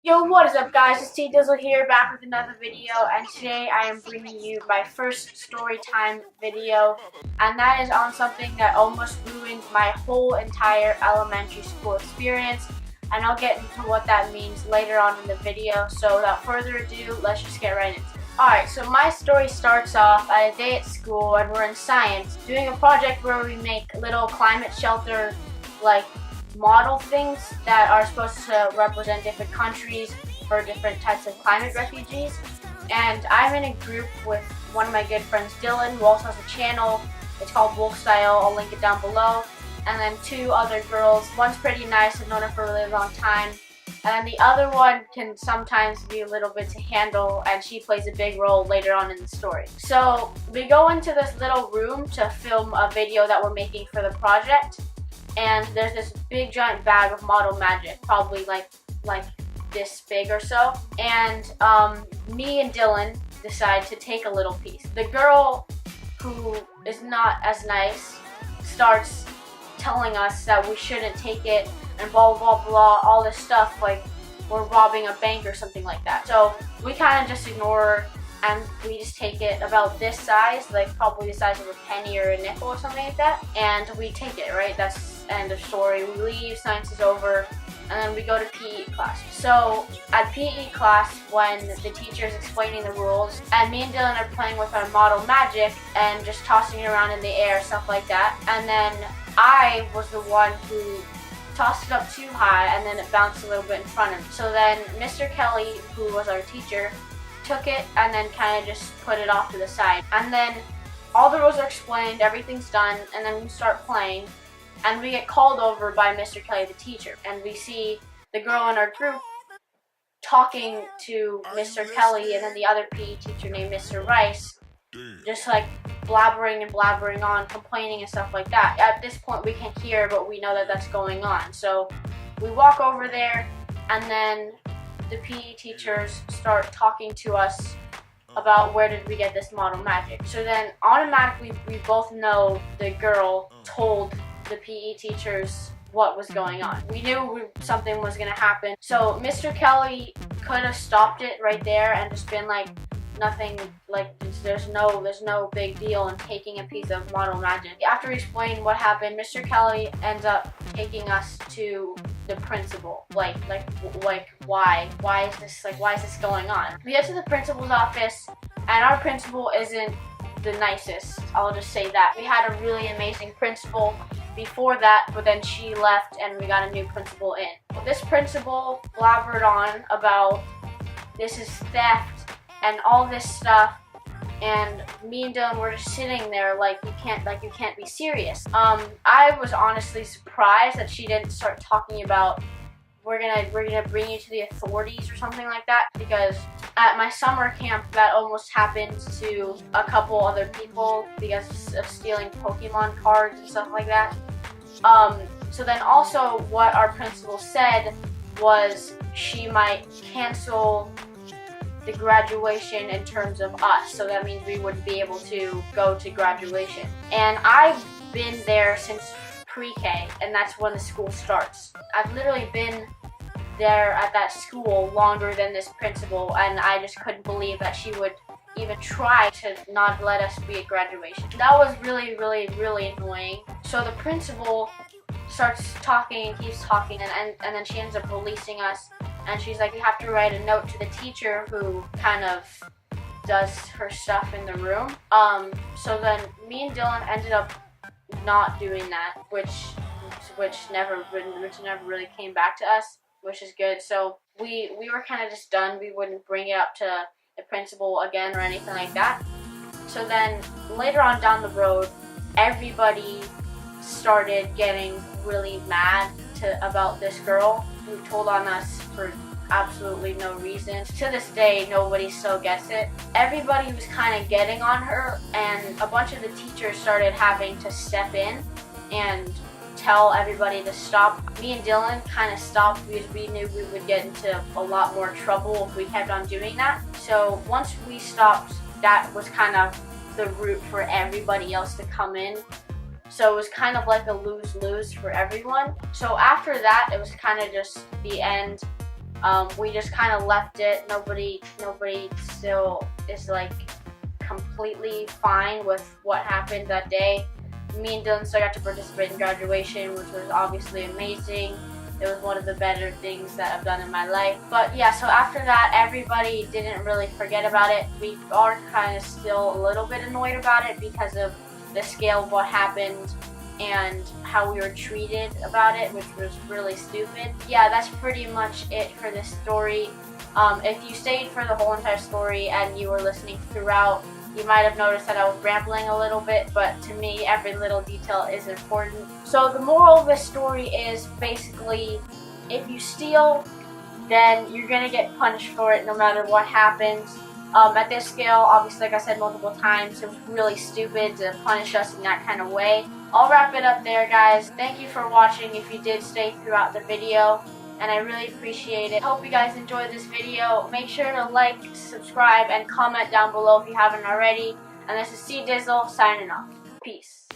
Yo, what is up guys, it's Cdizzle here, back with another video, and today I am bringing you my first story time video, and that is on something that almost ruined my whole entire elementary school experience, and I'll get into what that means later on in the video. So without further ado, let's just get right into it. Alright, so my story starts off at a day at school, and we're in science, doing a project where we make little climate shelter, model things that are supposed to represent different countries for different types of climate refugees. And I'm in a group with one of my good friends, Dylan, who also has a channel. It's called Wolf Style. I'll link it down below. And then two other girls. One's pretty nice, I've known her for a really long time. And then the other one can sometimes be a little bit to handle, and she plays a big role later on in the story. So we go into this little room to film a video that we're making for the project. And there's this big giant bag of model magic, probably like this big or so. And me and Dylan decide to take a little piece. The girl who is not as nice starts telling us that we shouldn't take it and blah blah blah, all this stuff like we're robbing a bank or something like that. So we kind of just ignore her and we just take it about this size, like probably the size of a penny or a nickel or something like that, and we take it, right? That's end of story. We leave, science is over, and then we go to PE class. So at PE class, when the teacher is explaining the rules, and me and Dylan are playing with our model magic and just tossing it around in the air, stuff like that, and then I was the one who tossed it up too high and then it bounced a little bit in front of me. So then Mr. Kelly, who was our teacher, took it and then kind of just put it off to the side. And then all the rules are explained, everything's done, and then we start playing. And we get called over by Mr. Kelly, the teacher. And we see the girl in our group talking to Mr. Kelly and then the other PE teacher named Mr. Rice, just like blabbering and blabbering on, complaining and stuff like that. At this point we can't hear, but we know that that's going on. So we walk over there, and then the PE teachers start talking to us about where did we get this model magic. So then automatically we both know the girl told the PE teachers what was going on. We knew something was gonna happen. So Mr. Kelly could have stopped it right there and just been like, nothing, like there's no big deal in taking a piece of model magic. After we explain what happened, Mr. Kelly ends up taking us to the principal. Why is this going on? We get to the principal's office, and our principal isn't the nicest. I'll just say that. We had a really amazing principal before that, but then she left and we got a new principal in. This principal blabbered on about this is theft and all this stuff, and me and Dylan were just sitting there like you can't be serious. I was honestly surprised that she didn't start talking about we're gonna bring you to the authorities or something like that, because at my summer camp that almost happened to a couple other people because of stealing Pokemon cards and stuff like that. So then also what our principal said was she might cancel the graduation in terms of us, so that means we wouldn't be able to go to graduation. And I've been there since pre-K, and that's when the school starts. I've literally been there at that school longer than this principal, and I just couldn't believe that she would even try to not let us be at graduation. That was really, really, really annoying. So the principal starts talking and keeps talking, and then she ends up releasing us. And she's like, you have to write a note to the teacher who kind of does her stuff in the room. So then me and Dylan ended up not doing that, which never really came back to us, which is good. So we were kind of just done. We wouldn't bring it up to the principal again or anything like that. So then later on down the road, everybody started getting really mad about this girl who told on us for absolutely no reason. To this day, nobody still gets it. Everybody was kind of getting on her, and a bunch of the teachers started having to step in and tell everybody to stop. Me and Dylan kind of stopped because we knew we would get into a lot more trouble if we kept on doing that. So once we stopped, that was kind of the route for everybody else to come in. So it was kind of like a lose-lose for everyone. So after that, it was kind of just the end. We just kind of left it. Nobody still is like completely fine with what happened that day. Me and Dylan still got to participate in graduation, which was obviously amazing. It was one of the better things that I've done in my life. But yeah, so after that, everybody didn't really forget about it. We are kind of still a little bit annoyed about it because of the scale of what happened and how we were treated about it, which was really stupid. Yeah, that's pretty much it for this story. If you stayed for the whole entire story and you were listening throughout, you might have noticed that I was rambling a little bit, but to me, every little detail is important. So the moral of this story is basically, if you steal, then you're gonna get punished for it no matter what happens. At this scale, obviously, like I said multiple times, it was really stupid to punish us in that kind of way. I'll wrap it up there, guys. Thank you for watching if you did stay throughout the video, and I really appreciate it. Hope you guys enjoyed this video. Make sure to like, subscribe, and comment down below if you haven't already. And this is Cdizzle signing off. Peace.